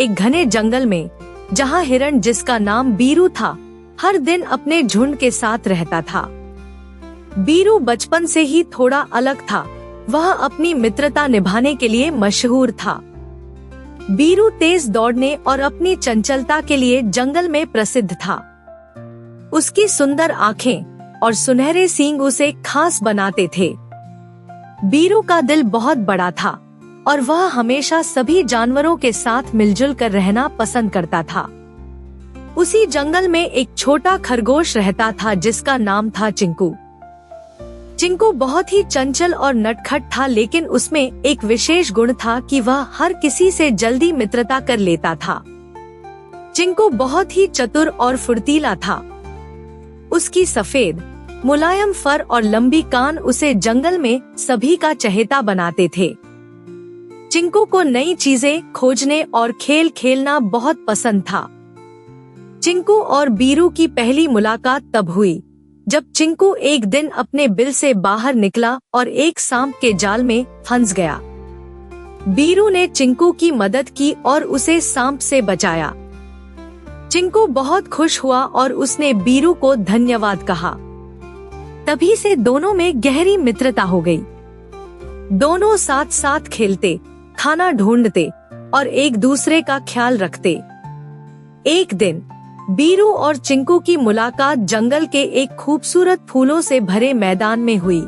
एक घने जंगल में, जहाँ हिरण जिसका नाम बीरू था, हर दिन अपने झुंड के साथ रहता था। बीरू बचपन से ही थोड़ा अलग था। वह अपनी मित्रता निभाने के लिए मशहूर था। बीरू तेज दौड़ने और अपनी चंचलता के लिए जंगल में प्रसिद्ध था। उसकी सुंदर आंखें और सुनहरे सींग उसे खास बनाते थे। बीरू का दिल बहुत बड़ा था और वह हमेशा सभी जानवरों के साथ मिलजुल कर रहना पसंद करता था। उसी जंगल में एक छोटा खरगोश रहता था जिसका नाम था चिंकू। चिंकू बहुत ही चंचल और नटखट था, लेकिन उसमें एक विशेष गुण था कि वह हर किसी से जल्दी मित्रता कर लेता था। चिंकू बहुत ही चतुर और फुर्तीला था। उसकी सफेद, मुलायम फर और लंबी कान उसे जंगल में सभी का चहेता बनाते थे। चिंकू को नई चीजें खोजने और खेल खेलना बहुत पसंद था। चिंकू और बीरू की पहली मुलाकात तब हुई जब चिंकू एक दिन अपने बिल से बाहर निकला और एक सांप के जाल में फंस गया। बीरू ने चिंकू की मदद की और उसे सांप से बचाया। चिंकू बहुत खुश हुआ और उसने बीरू को धन्यवाद कहा। तभी से दोनों में गहरी मित्रता हो गई। दोनों साथ साथ खेलते, खाना ढूंढते और एक दूसरे का ख्याल रखते। एक दिन बीरू और चिंकू की मुलाकात जंगल के एक खूबसूरत फूलों से भरे मैदान में हुई।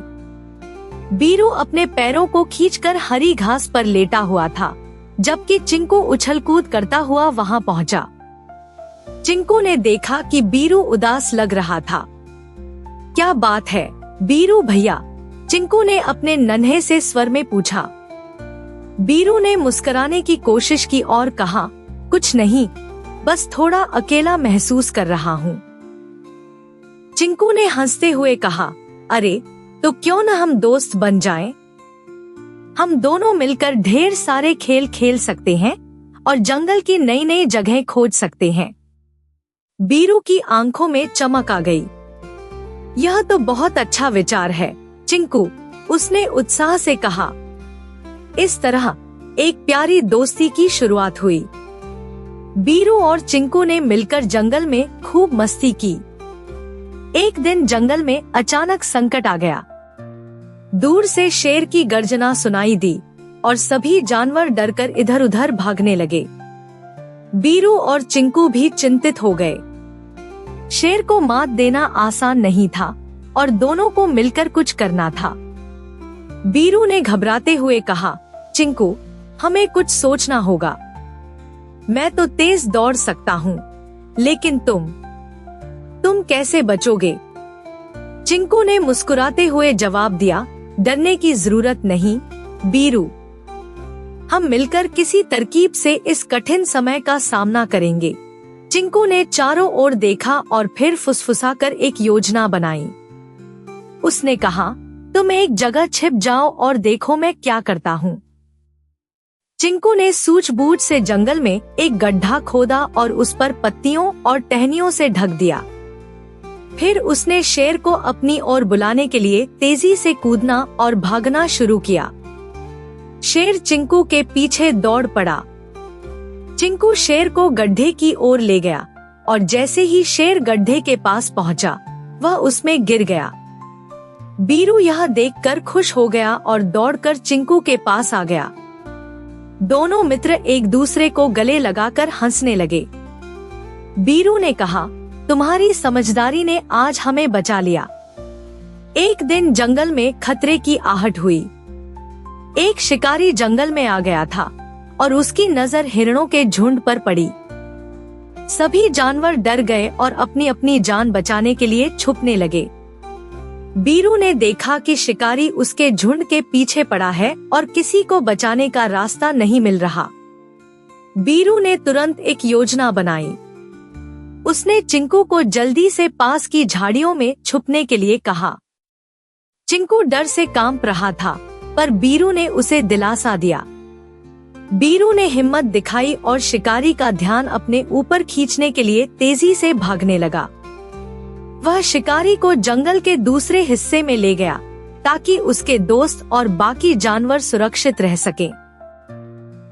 बीरू अपने पैरों को खींचकर हरी घास पर लेटा हुआ था, जबकि चिंकू उछल कूद करता हुआ वहां पहुंचा। चिंकू ने देखा कि बीरू उदास लग रहा था। क्या बात है बीरू भैया? चिंकू ने अपने नन्हे से स्वर में पूछा। बीरू ने मुस्कुराने की कोशिश की और कहा, कुछ नहीं, बस थोड़ा अकेला महसूस कर रहा हूँ। चिंकू ने हंसते हुए कहा, अरे तो क्यों न हम दोस्त बन जाएं? हम दोनों मिलकर ढेर सारे खेल खेल सकते हैं और जंगल की नई नई जगह खोज सकते हैं। बीरू की आंखों में चमक आ गई। यह तो बहुत अच्छा विचार है चिंकू, उसने उत्साह से कहा। इस तरह एक प्यारी दोस्ती की शुरुआत हुई। बीरू और चिंकू ने मिलकर जंगल में खूब मस्ती की। एक दिन जंगल में अचानक संकट आ गया। दूर से शेर की गर्जना सुनाई दी और सभी जानवर डरकर इधर उधर भागने लगे। बीरू और चिंकू भी चिंतित हो गए। शेर को मात देना आसान नहीं था और दोनों को मिलकर कुछ करना था। बीरू ने घबराते हुए कहा, चिंकू, हमें कुछ सोचना होगा। मैं तो तेज दौड़ सकता हूँ, लेकिन तुम कैसे बचोगे? चिंकू ने मुस्कुराते हुए जवाब दिया, डरने की जरूरत नहीं बीरू, हम मिलकर किसी तरकीब से इस कठिन समय का सामना करेंगे। चिंकू ने चारों ओर देखा और फिर फुसफुसाकर एक योजना बनाई। उसने कहा, तुम एक जगह छिप जाओ और देखो मैं क्या करता हूँ। चिंकू ने सूझबूझ से जंगल में एक गड्ढा खोदा और उस पर पत्तियों और टहनियों से ढक दिया। फिर उसने शेर को अपनी ओर बुलाने के लिए तेजी से कूदना और भागना शुरू किया। शेर चिंकू के पीछे दौड़ पड़ा। चिंकू शेर को गड्ढे की ओर ले गया और जैसे ही शेर गड्ढे के पास पहुंचा, वह उसमें गिर गया। बीरू यह देखकर खुश हो गया और दौड़कर चिंकू के पास आ गया। दोनों मित्र एक दूसरे को गले लगाकर हंसने लगे। बीरू ने कहा, तुम्हारी समझदारी ने आज हमें बचा लिया। एक दिन जंगल में खतरे की आहट हुई। एक शिकारी जंगल में आ गया था और उसकी नजर हिरणों के झुंड पर पड़ी। सभी जानवर डर गए और अपनी अपनी जान बचाने के लिए छुपने लगे। बीरू ने देखा कि शिकारी उसके झुंड के पीछे पड़ा है और किसी को बचाने का रास्ता नहीं मिल रहा। बीरू ने तुरंत एक योजना बनाई। उसने चिंकू को जल्दी से पास की झाड़ियों में छुपने के लिए कहा। चिंकू डर से कांप रहा था, पर बीरू ने उसे दिलासा दिया। बीरू ने हिम्मत दिखाई और शिकारी का ध्यान अपने ऊपर खींचने के लिए तेजी से भागने लगा। वह शिकारी को जंगल के दूसरे हिस्से में ले गया ताकि उसके दोस्त और बाकी जानवर सुरक्षित रह सकें।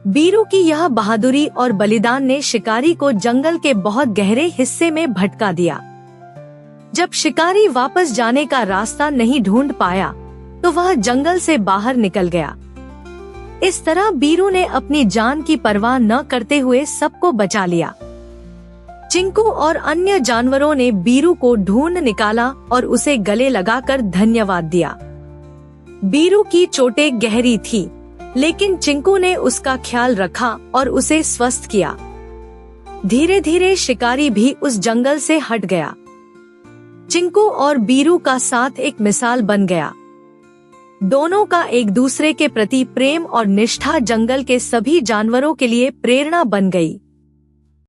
बीरू की यह बहादुरी और बलिदान ने शिकारी को जंगल के बहुत गहरे हिस्से में भटका दिया। जब शिकारी वापस जाने का रास्ता नहीं ढूंढ पाया तो वह जंगल से बाहर निकल गया। इस तरह बीरू ने अपनी जान की परवाह न करते हुए सबको बचा लिया। चिंकू और अन्य जानवरों ने बीरू को ढूंढ निकाला और उसे गले लगाकर धन्यवाद दिया। बीरू की चोटें गहरी थी, लेकिन चिंकू ने उसका ख्याल रखा और उसे स्वस्थ किया। धीरे धीरे शिकारी भी उस जंगल से हट गया। चिंकू और बीरू का साथ एक मिसाल बन गया। दोनों का एक दूसरे के प्रति प्रेम और निष्ठा जंगल के सभी जानवरों के लिए प्रेरणा बन गई।